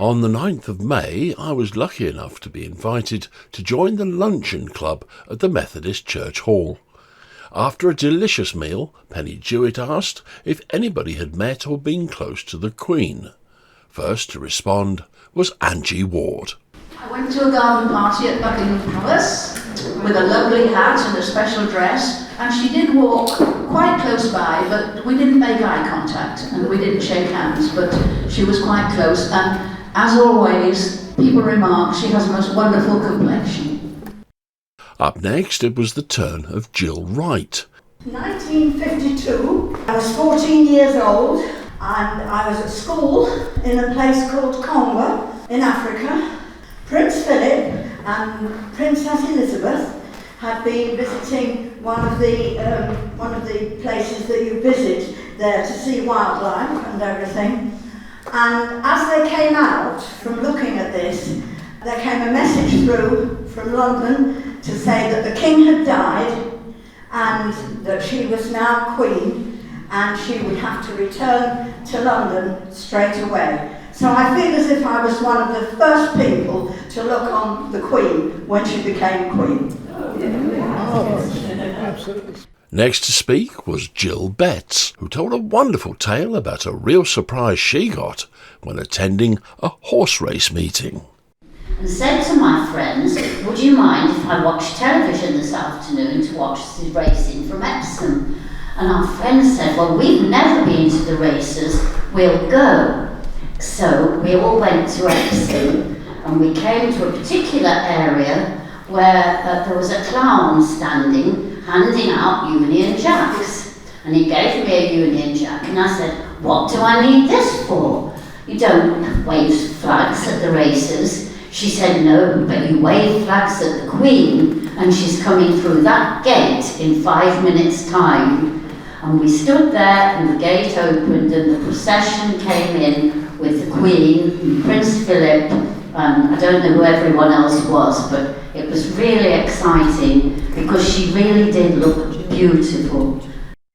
On the 9th of May, I was lucky enough to be invited to join the Luncheon Club at the Methodist Church Hall. After a delicious meal, Penny Jewett asked if anybody had met or been close to the Queen. First to respond was Angie Ward. I went to a garden party at Buckingham Palace with a lovely hat and a special dress, and she did walk quite close by, but we didn't make eye contact and we didn't shake hands, but she was quite close, and as always, people remark she has a most wonderful complexion. Up next, it was the turn of Jill Wright. 1952, I was 14 years old, and I was at school in a place called Congo in Africa. Prince Philip and Princess Elizabeth had been visiting one of the places that you visit there to see wildlife and everything. And as they came out from looking at this, there came a message through from London to say that the king had died and that she was now queen and she would have to return to London straight away. So I feel as if I was one of the first people to look on the Queen when she became Queen. Absolutely. Next to speak was Jill Betts, who told a wonderful tale about a real surprise she got when attending a horse race meeting. And said to my friends, would you mind if I watched television this afternoon to watch the racing from Epsom? And our friends said, well, we've never been to the races, we'll go. So we all went to Epsom and we came to a particular area where there was a clown standing handing out Union Jacks. And he gave me a Union Jack and I said, what do I need this for? You don't wave flags at the races. She said, no, but you wave flags at the Queen and she's coming through that gate in 5 minutes' time. And we stood there and the gate opened and the procession came in with the Queen and Prince Philip, I don't know who everyone else was, but it was really exciting because she really did look beautiful.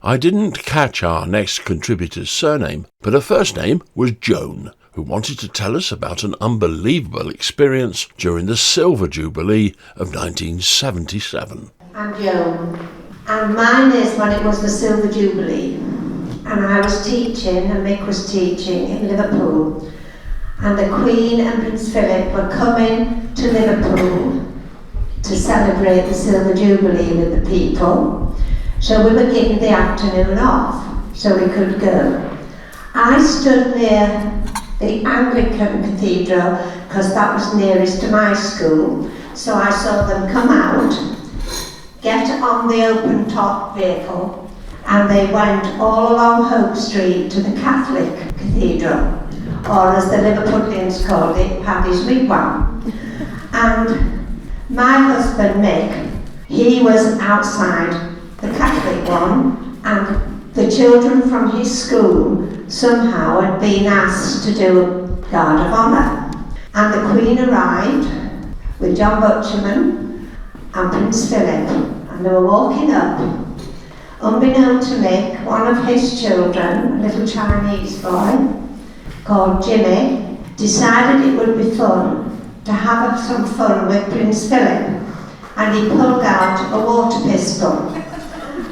I didn't catch our next contributor's surname, but her first name was Joan, who wanted to tell us about an unbelievable experience during the Silver Jubilee of 1977. I'm Joan, and mine is when it was the Silver Jubilee. And I was teaching, and Mick was teaching in Liverpool. And the Queen and Prince Philip were coming to Liverpool to celebrate the Silver Jubilee with the people. So we were given the afternoon off, so we could go. I stood near the Anglican Cathedral, because that was nearest to my school. So I saw them come out, get on the open top vehicle, and they went all along Hope Street to the Catholic Cathedral, or as the Liverpudlians called it, Paddy's Wigwam. And my husband Mick, he was outside the Catholic one, and the children from his school somehow had been asked to do a guard of honour. And the Queen arrived with John Butcherman and Prince Philip, and they were walking up. Unbeknown to Mick, one of his children, a little Chinese boy called Jimmy, decided it would be fun to have some fun with Prince Philip, and he pulled out a water pistol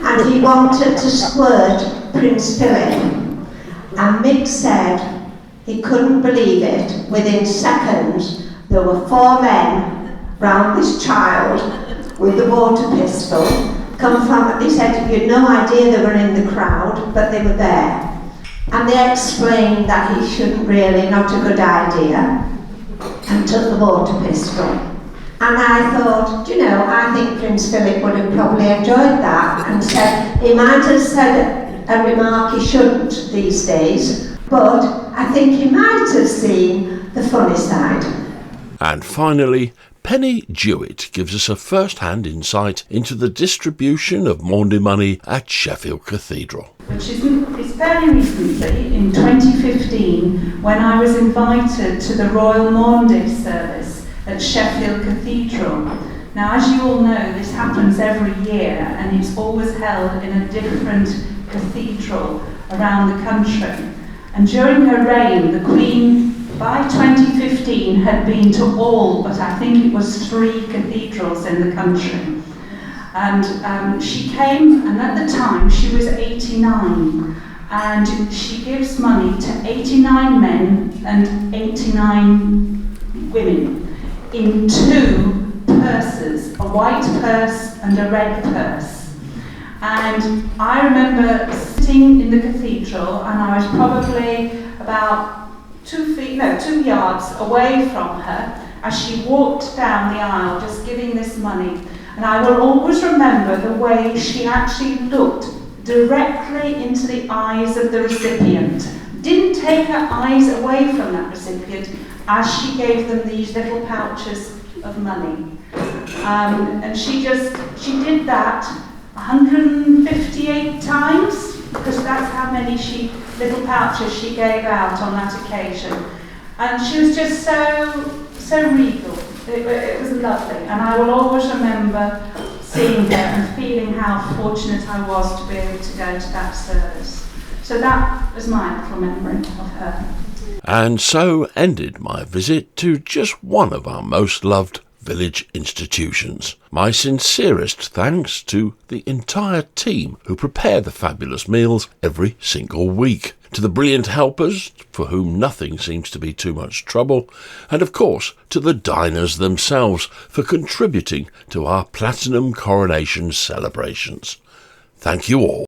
and he wanted to squirt Prince Philip. And Mick said he couldn't believe it. Within seconds there were 4 men round this child with the water pistol. He said he had no idea they were in the crowd, but they were there. And they explained that he shouldn't really, not a good idea, and took the water pistol. And I thought, I think Prince Philip would have probably enjoyed that and said, he might have said a remark he shouldn't these days, but I think he might have seen the funny side. And finally, Penny Jewett gives us a first-hand insight into the distribution of Maundy money at Sheffield Cathedral. Which is fairly recently, in 2015, when I was invited to the Royal Maundy service at Sheffield Cathedral. Now, as you all know, this happens every year, and it's always held in a different cathedral around the country. And during her reign, the Queen by 2015 had been to all but I think it was 3 cathedrals in the country. And she came, and at the time she was 89, and she gives money to 89 men and 89 women in 2 purses, a white purse and a red purse. And I remember sitting in the cathedral, and I was probably about 2 yards away from her as she walked down the aisle just giving this money. And I will always remember the way she actually looked directly into the eyes of the recipient. Didn't take her eyes away from that recipient as she gave them these little pouches of money. And she did that 158 times, because that's how many little pouches she gave out on that occasion. And she was just so regal. It was lovely, and I will always remember seeing her and feeling how fortunate I was to be able to go to that service. So that was my little memory of her. And so ended my visit to just one of our most loved village institutions. My sincerest thanks to the entire team who prepare the fabulous meals every single week, to the brilliant helpers for whom nothing seems to be too much trouble, and of course to the diners themselves for contributing to our Platinum Coronation celebrations. Thank you all.